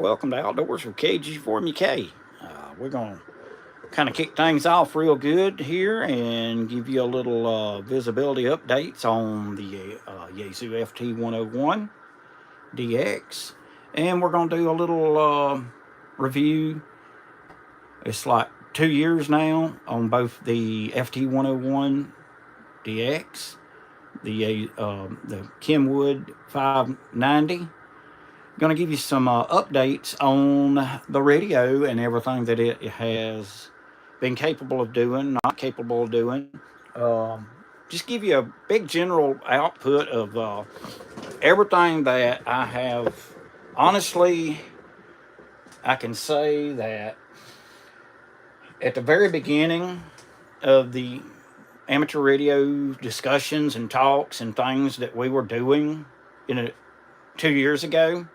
Welcome to Outdoors with Kg4muk. We're going to kind of kick things off real good here and give you a little visibility updates on the Yaesu FT101 DX. And we're going to do a little review. It's like 2 years now on both the FT101 DX, the Kenwood 590. Going to give you some updates on the radio and everything that it has been capable of doing, not capable of doing. Just give you a big general output of everything that I have. Honestly, I can say that at the very beginning of the amateur radio discussions and talks and things that we were doing 2 years ago,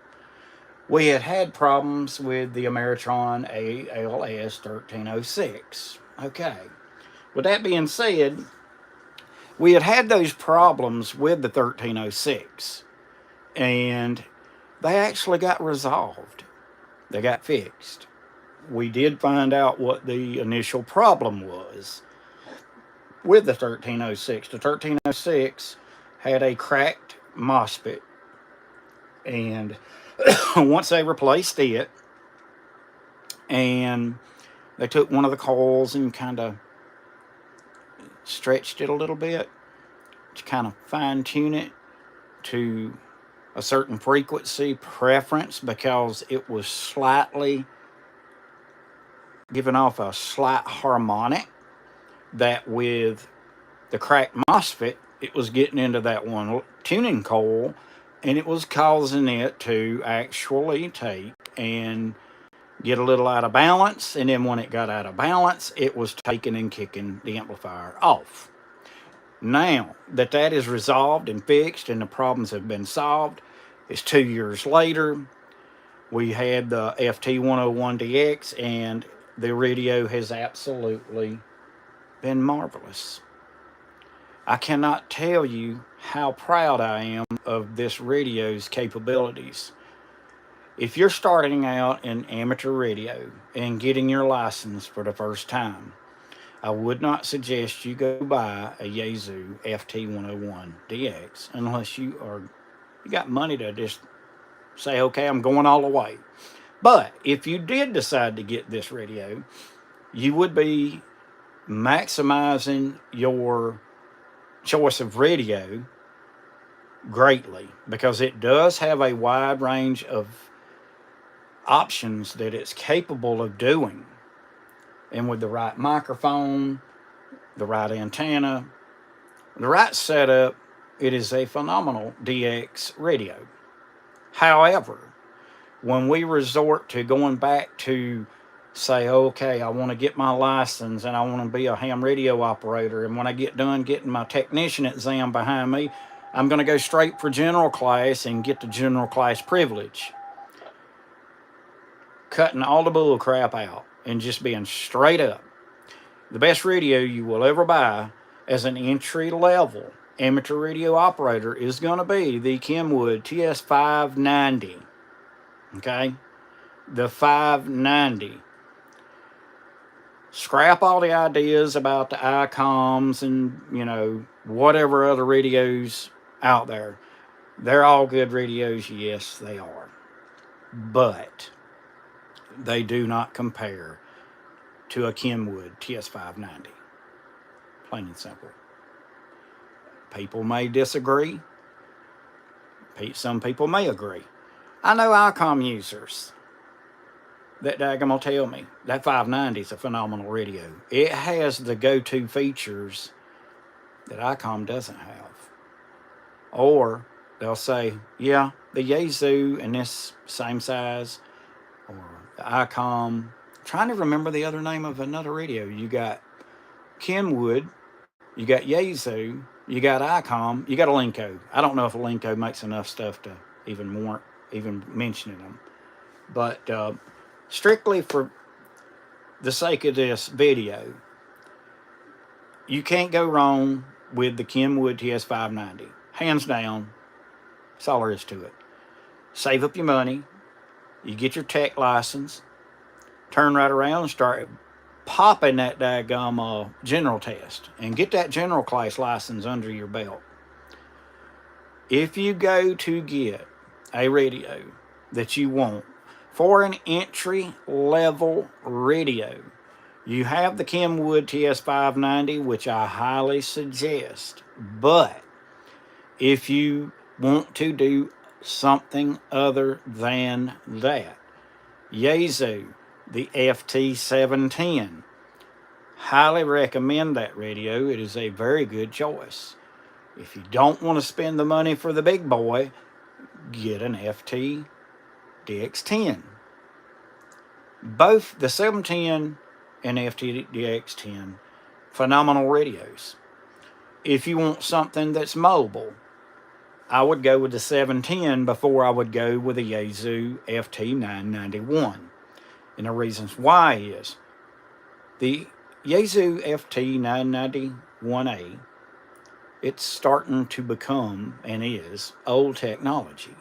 we had problems with the Ameritron ALS 1306. Okay. With that being said, we had those problems with the 1306, and they actually got resolved. They got fixed. We did find out what the initial problem was with the 1306. The 1306 had a cracked MOSFET, and once they replaced it, and they took one of the coils and kind of stretched it a little bit to kind of fine tune it to a certain frequency preference, because it was slightly giving off a slight harmonic that with the cracked MOSFET, it was getting into that one tuning coil, and it was causing it to actually take and get a little out of balance. And then when it got out of balance, it was taking and kicking the amplifier off. Now that that is resolved and fixed and the problems have been solved, it's 2 years later. We had the FT101DX, and the radio has absolutely been marvelous. I cannot tell you how proud I am of this radio's capabilities. If you're starting out in amateur radio and getting your license for the first time, I would not suggest you go buy a Yaesu FT101DX unless you got money to just say, okay, I'm going all the way. But if you did decide to get this radio, you would be maximizing your choice of radio greatly, because it does have a wide range of options that it's capable of doing. And with the right microphone, the right antenna, the right setup, it is a phenomenal DX radio. However, when we resort to going back to say, okay, I want to get my license and I want to be a ham radio operator, and when I get done getting my technician exam behind me, I'm going to go straight for general class and get the general class privilege. Cutting all the bull crap out and just being straight up. The best radio you will ever buy as an entry level amateur radio operator is going to be the Kenwood TS590. Okay? The 590. Scrap all the ideas about the ICOMs and, whatever other radios out there. They're all good radios, yes, they are. But they do not compare to a Kenwood TS590. Plain and simple. People may disagree. Some people may agree. I know ICOM users that daggum will tell me that 590 is a phenomenal radio. It has the go-to features that ICOM doesn't have. Or they'll say, yeah, the Yaesu in this same size, or the ICOM. I'm trying to remember the other name of another radio. You got Kenwood, you got Yaesu, you got ICOM, you got a Linko. I don't know if a Linko makes enough stuff to even mentioning them. But strictly for the sake of this video, you can't go wrong with the Kenwood TS590. Hands down. That's all there is to it. Save up your money. You get your tech license, turn right around and start popping that daggum general test and get that general class license under your belt. If you go to get a radio that you want for an entry level radio, you have the Kenwood TS590, which I highly suggest. But if you want to do something other than that, Yaesu, the FT710. Highly recommend that radio. It is a very good choice. If you don't want to spend the money for the big boy, get an FT DX10. Both the 710 and FT DX10, phenomenal radios. If you want something that's mobile, I would go with the 710 before I would go with the Yaesu FT991. And the reasons why is the Yaesu FT991A, it's starting to become, and is, old technology.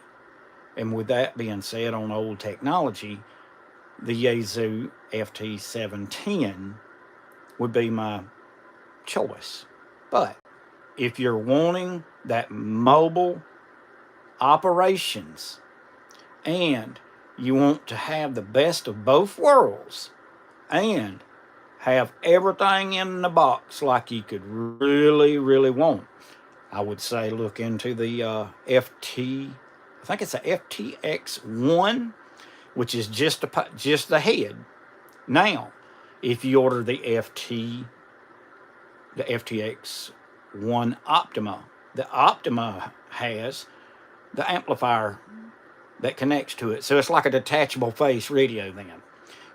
And with that being said, on old technology, the Yaesu FT710 would be my choice. But if you're wanting that mobile operations and you want to have the best of both worlds and have everything in the box like you could really want, I would say look into the FT, I think it's a FTX1, which is just the head. Now, if you order the FTX1 Optima, the Optima has the amplifier that connects to it. So it's like a detachable face radio then.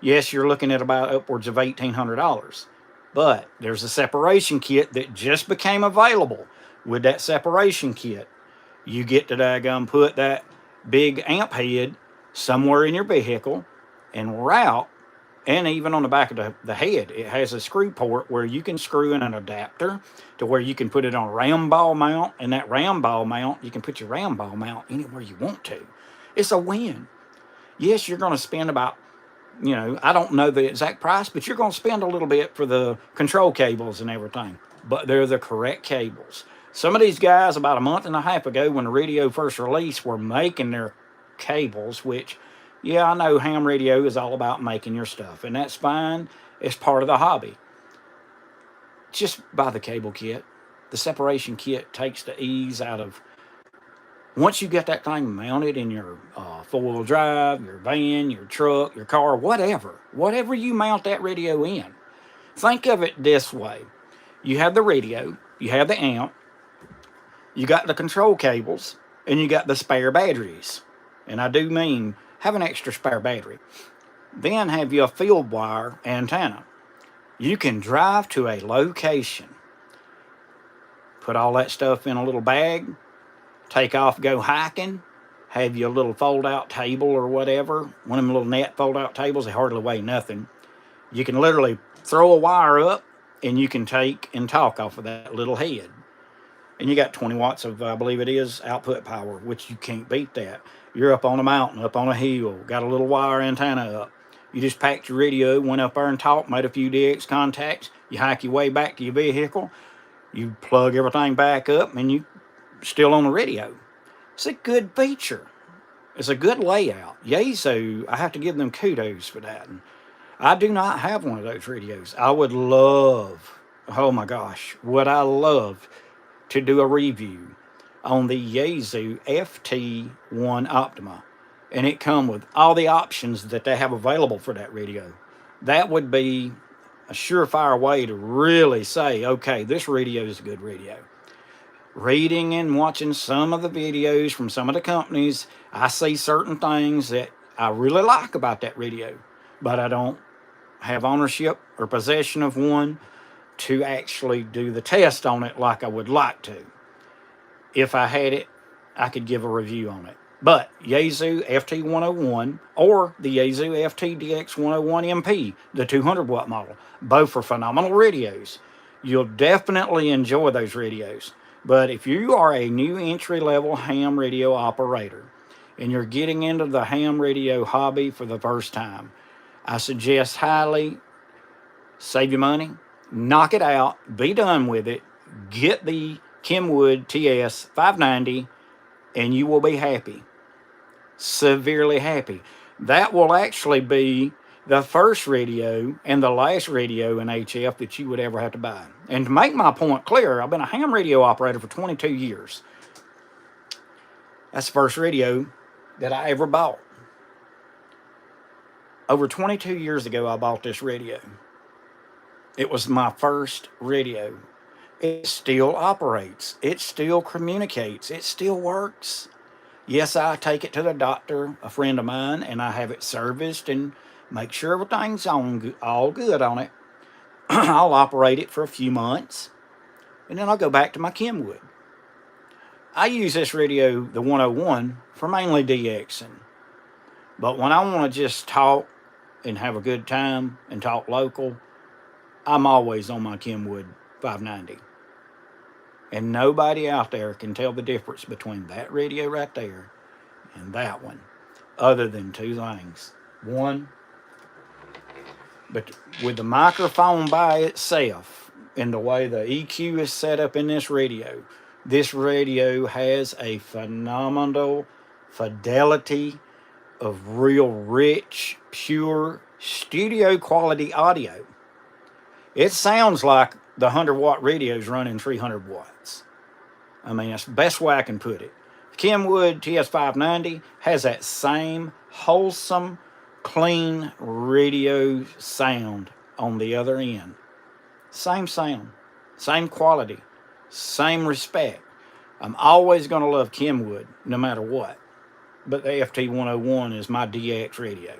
Yes, you're looking at about upwards of $1,800. But there's a separation kit that just became available. With that separation kit, you get to daggum put that big amp head somewhere in your vehicle and route, and even on the back of the head, it has a screw port where you can screw in an adapter to where you can put it on a round ball mount, and that round ball mount, you can put your round ball mount anywhere you want to. It's a win. Yes, you're going to spend about, I don't know the exact price, but you're going to spend a little bit for the control cables and everything. But they're the correct cables. Some of these guys about a month and a half ago when the radio first released were making their cables, which, yeah, I know ham radio is all about making your stuff, and that's fine. It's part of the hobby. Just buy the cable kit. The separation kit takes the ease out of, once you get that thing mounted in your four-wheel drive, your van, your truck, your car, whatever you mount that radio in, think of it this way. You have the radio, you have the amp, you got the control cables, and you got the spare batteries. And I do mean have an extra spare battery. Then have your field wire antenna. You can drive to a location, put all that stuff in a little bag, take off, go hiking, have your little fold-out table or whatever, one of them little net fold-out tables, they hardly weigh nothing. You can literally throw a wire up, and you can take and talk off of that little head. And you got 20 watts of, I believe it is, output power, which you can't beat that. You're up on a mountain, up on a hill, got a little wire antenna up. You just packed your radio, went up there and talked, made a few DX contacts. You hike your way back to your vehicle. You plug everything back up, and you still on the radio. It's a good feature. It's a good layout. Yaesu, I have to give them kudos for that. And I do not have one of those radios. I would love, oh my gosh, would I love to do a review on the Yaesu FT1 Optima. And it come with all the options that they have available for that radio. That would be a surefire way to really say, okay, this radio is a good radio. Reading and watching some of the videos from some of the companies, I see certain things that I really like about that radio, but I don't have ownership or possession of one to actually do the test on it like I would like to. If I had it, I could give a review on it. But Yaesu FT101 or the Yaesu FT-DX101MP, the 200 watt model, both are phenomenal radios. You'll definitely enjoy those radios. But if you are a new entry-level ham radio operator and you're getting into the ham radio hobby for the first time, I suggest highly save your money, knock it out, be done with it, get the Kenwood TS 590, and you will be happy, severely happy. That will actually be the first radio and the last radio in HF that you would ever have to buy. And to make my point clear, I've been a ham radio operator for 22 years. That's the first radio that I ever bought. Over 22 years ago, I bought this radio. It was my first radio. It still operates. It still communicates. It still works. Yes, I take it to the doctor, a friend of mine, and I have it serviced and make sure everything's all good on it. I'll operate it for a few months, and then I'll go back to my Kenwood. I use this radio, the 101, for mainly DXing. But when I want to just talk and have a good time and talk local, I'm always on my Kenwood 590. And nobody out there can tell the difference between that radio right there and that one, other than two things. One, but with the microphone by itself and the way the EQ is set up in this radio has a phenomenal fidelity of real rich, pure, studio quality audio. It sounds like the 100-watt radios running 300 watts. I mean, that's the best way I can put it. Kenwood TS590 has that same wholesome, clean radio sound on the other end. Same sound, same quality, same respect. I'm always going to love Kenwood no matter what. But the FT101 is my DX radio.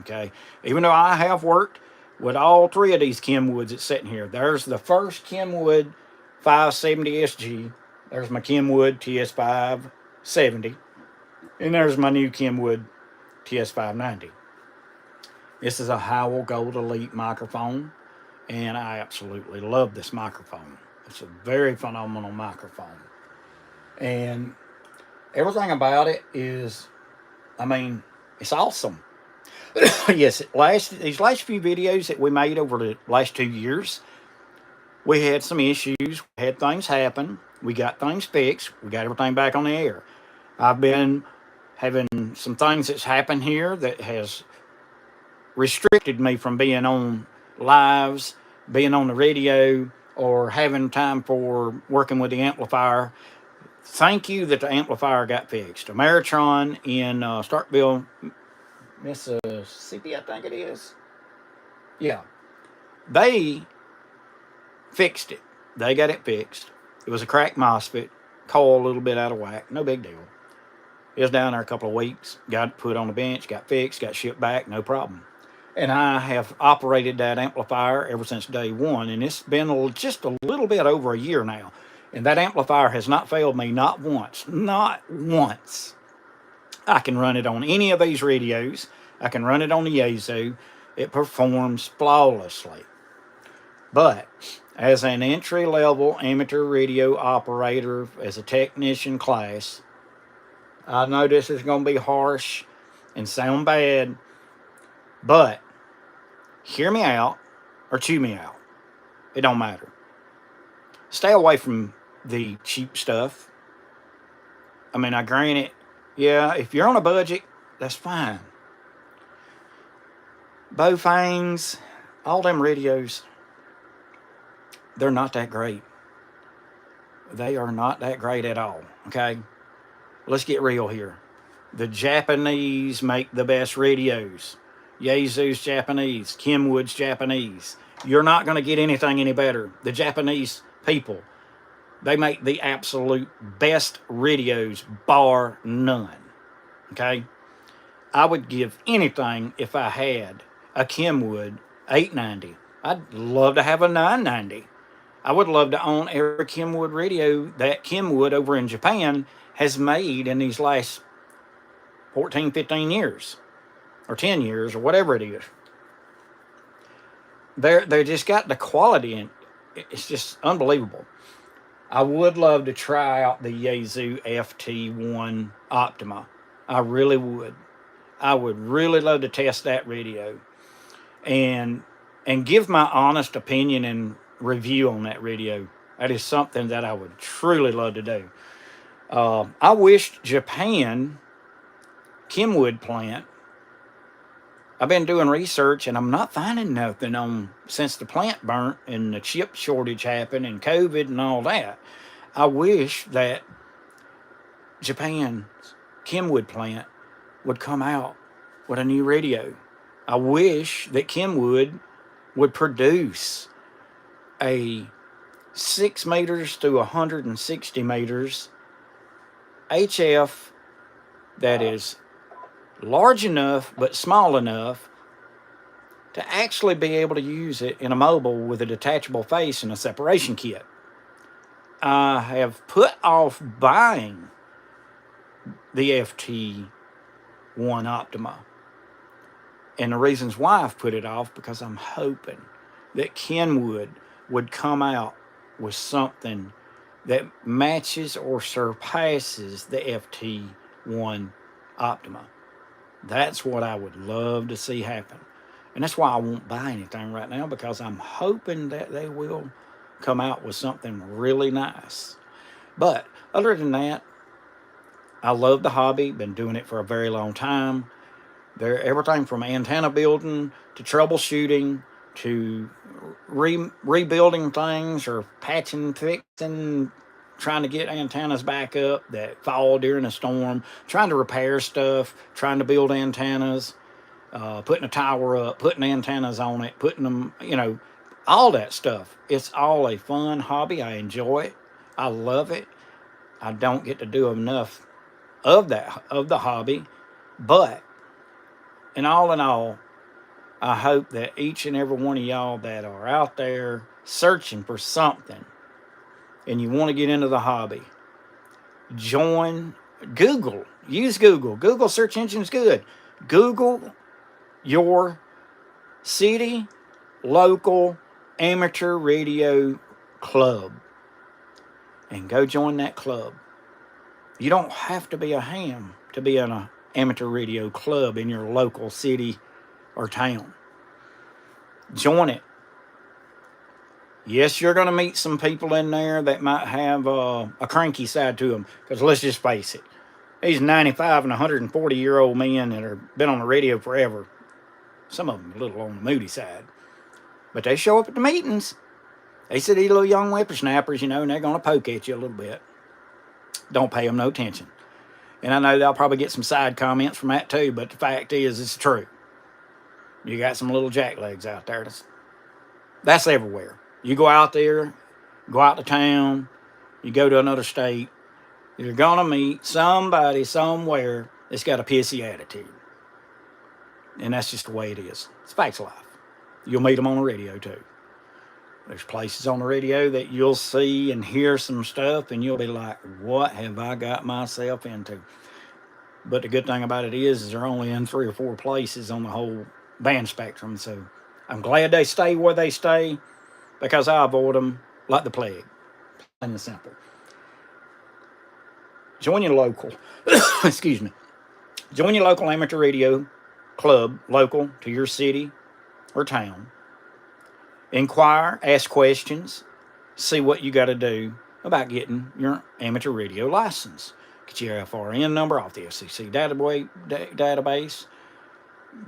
Okay? Even though I have worked with all three of these Kenwoods that's sitting here. There's the first Kenwood 570 SG. There's my Kenwood TS570. And there's my new Kenwood TS590. This is a Howell Gold Elite microphone, and I absolutely love this microphone. It's a very phenomenal microphone. And everything about it is, I mean, it's awesome. Yes, these last few videos that we made over the last 2 years, we had some issues, we had things happen, we got things fixed, we got everything back on the air. I've been having some things that's happened here that has restricted me from being on lives, being on the radio, or having time for working with the amplifier. Thank you that the amplifier got fixed. Ameritron in Starkville, Mississippi, I think it is. Yeah. They fixed it. They got it fixed. It was a cracked MOSFET, coil a little bit out of whack. No big deal. It was down there a couple of weeks. Got it put on the bench, got fixed, got shipped back, no problem. And I have operated that amplifier ever since day one, and it's been just a little bit over a year now. And that amplifier has not failed me, not once. Not once. I can run it on any of these radios. I can run it on the Yaesu. It performs flawlessly. But as an entry-level amateur radio operator, as a technician class, I know this is going to be harsh and sound bad, but hear me out or chew me out. It don't matter. Stay away from the cheap stuff. I mean, I grant it. Yeah, if you're on a budget, that's fine. Baofangs, all them radios, they're not that great. They are not that great at all, okay? Let's get real here. The Japanese make the best radios. Yaesu's Japanese, Kenwood's Japanese. You're not going to get anything any better. The Japanese people, they make the absolute best radios, bar none. Okay? I would give anything if I had a Kenwood 890. I'd love to have a 990. I would love to own every Kenwood radio that Kenwood over in Japan has made in these last 14, 15 years. Or 10 years, or whatever it is. They just got the quality, and it's just unbelievable. I would love to try out the Yaesu FT1 Optima. I really would. I would really love to test that radio and give my honest opinion and review on that radio. That is something that I would truly love to do. I wished Japan Kenwood plant. I've been doing research and I'm not finding nothing on since the plant burnt and the chip shortage happened and COVID and all that. I wish that Japan's Kenwood plant would come out with a new radio. I wish that Kenwood would produce a 6 meters to 160 meters HF that is large enough but small enough to actually be able to use it in a mobile with a detachable face and a separation kit. I have put off buying the FT1 Optima. And the reasons why I've put it off, because I'm hoping that Kenwood would come out with something that matches or surpasses the FT1 Optima. That's what I would love to see happen. And that's why I won't buy anything right now, because I'm hoping that they will come out with something really nice. But other than that, I love the hobby. Been doing it for a very long time. They're everything from antenna building to troubleshooting to rebuilding things or patching, fixing, trying to get antennas back up that fall during a storm, trying to repair stuff, trying to build antennas, putting a tower up, putting antennas on it, putting them, all that stuff. It's all a fun hobby. I enjoy it. I love it. I don't get to do enough of the hobby, but in all, I hope that each and every one of y'all that are out there searching for something and you want to get into the hobby, join Google. Use Google. Google search engine is good. Google your city local amateur radio club and go join that club. You don't have to be a ham to be in an amateur radio club in your local city or town. Join it. Yes, you're going to meet some people in there that might have a cranky side to them, because let's just face it, these 95 and 140-year-old men that have been on the radio forever, some of them a little on the moody side, but they show up at the meetings. They see these little young whippersnappers, and they're going to poke at you a little bit. Don't pay them no attention. And I know they'll probably get some side comments from that too, but the fact is, it's true. You got some little jacklegs out there. That's everywhere. You go out there, go out to town, you go to another state, you're going to meet somebody somewhere that's got a pissy attitude. And that's just the way it is. It's facts of life. You'll meet them on the radio too. There's places on the radio that you'll see and hear some stuff and you'll be like, what have I got myself into? But the good thing about it is they're only in 3 or 4 places on the whole band spectrum. So I'm glad they stay where they stay, because I avoid them like the plague. Plain and simple. Join your local, excuse me, join your local amateur radio club, local to your city or town. Inquire, ask questions, see what you got to do about getting your amateur radio license. Get your FRN number off the FCC database.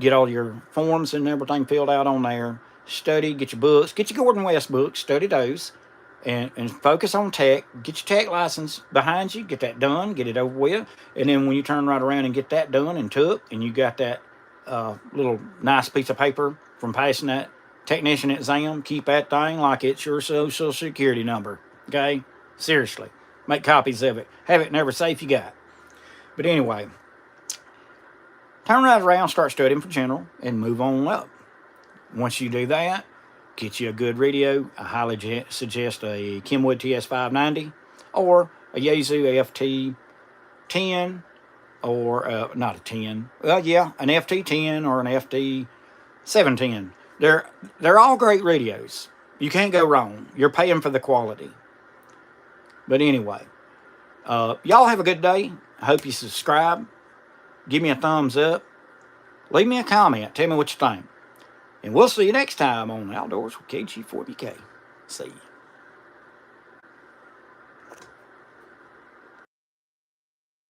Get all your forms and everything filled out on there. Study, get your books, get your Gordon West books, study those, and focus on tech. Get your tech license behind you, get that done, get it over with. And then when you turn right around and get that done and took, and you got that little nice piece of paper from passing that technician exam, keep that thing like it's your social security number. Okay? Seriously. Make copies of it. Have it in every safe you got. But anyway, turn right around, start studying for general, and move on up. Once you do that, get you a good radio. I highly suggest a Kenwood TS590 or a Yaesu FT10, or not a 10. Well, yeah, an FT10 or an FT710. They're all great radios. You can't go wrong. You're paying for the quality. But anyway, y'all have a good day. I hope you subscribe. Give me a thumbs up. Leave me a comment. Tell me what you think. And we'll see you next time on Outdoors with Kg4muk. See you.